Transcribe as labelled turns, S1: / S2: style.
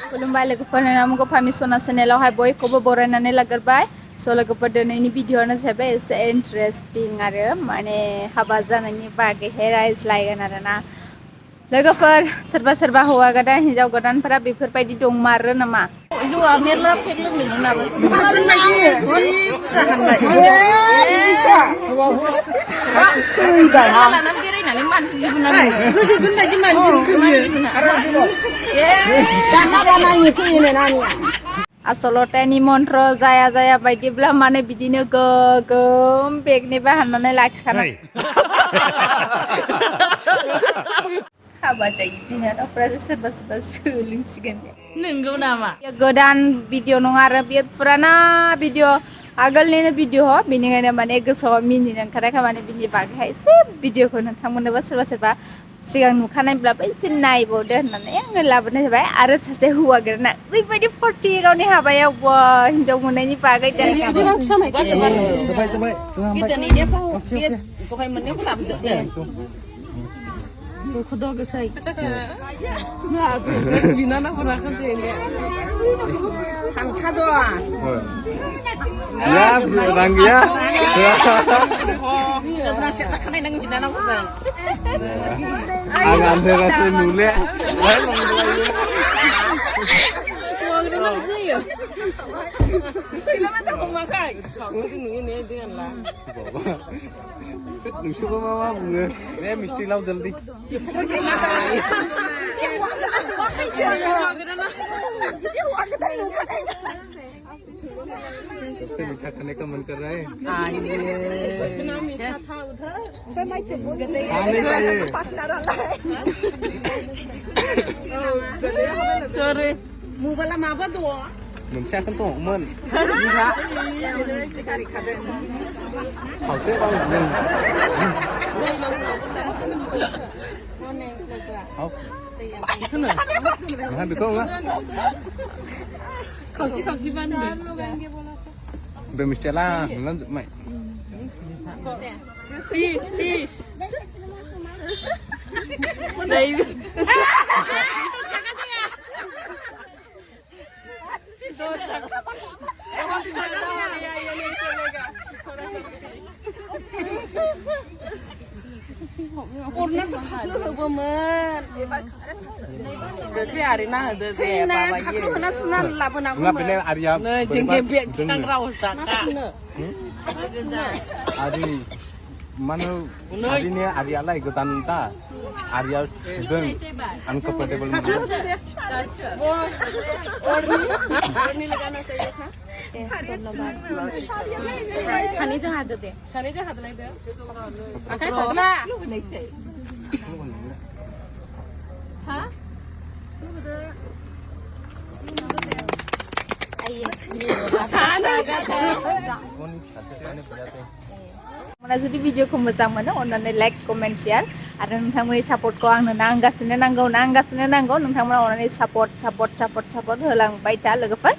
S1: खुलुमबाय लोगोफोर नोंथांमोनखौ फामिसना चेनेलावहाय बयखौबो बरायनानै लाग्रोबाय स' लोगोफोर दिनैनि भिडिअ'आनो जाहैबाय एसे इन्टारेस्टिं आरो माने हाबा जानायनि बागैहाय रायज्लायगोन आरोना लोगोफोर सोरबा हौवा गोदान हिन्जाव गोदानफोरा बेफोरबायदि दंमारो नामा जौआ मेरला फेक लोंदोंमोन नामा आसलते निमन्त्र जाया बायदिब्ला माने बिदिनो गोगोम बेगनिफ्राय हाननानै लाखिखानाय हाबा जायो बिनानावफ्रा सोरबा सोलोंसिगोन नंगौ नामा गोदान भिडिअ नङा आरो बेयो फुराना भिडिअ आगोलनिनो भिडिअ बेनिखायनो माने गोसोआव मिनिनो ओंखाराखै माने बिनि बागैहाय एसे भिडिअखौ नोंथांमोननोबो सोरबा सिगां नुखानायब्लाबो एसे नायबावदो होननानै आङो लाबोनाय जाबाय आरो सासे हौवा गोदाना ओरैबायदि फर्टि गावनि हाबायाव हिन्जाव मोननायनि बागै
S2: मिस्टेक लाओ जल्दी सबसे मीठा खाने का मन कर रहा है
S3: मुबाला माबा दङ
S2: मोनसे आखोन दङमोन खावसे बावदों नोंहा बेखौ नङा
S3: खावसे बानो
S2: बे मिस्टेला मोनलांजोबबाय
S3: फिस Orna tuh kamu hobomen. Jadi hari nah ada deh apa lagi. Kamu mana sunan laban aku.
S2: Nggak bener Arya.
S3: Nah jengke biak cang rawsak.
S2: Ari mana hari ini Arya lah ikutan ta. Arya sedang uncomfortable mana.
S3: Orni लगाना चाहिए था धन्यवाद सानैजों हादो दे सानैजों हादलायदो आखाइ फागना हा
S1: जुदि भिडिअखौ मोजां मोनो अन्नानै लाइक कमेन्ट शेयार आरो नोंथांमोननि सापर्टखौ आंनो नांगासिनो नांगौ नोंथांमोना अन्नानै सापर्ट होलांबाय था लोगोफोर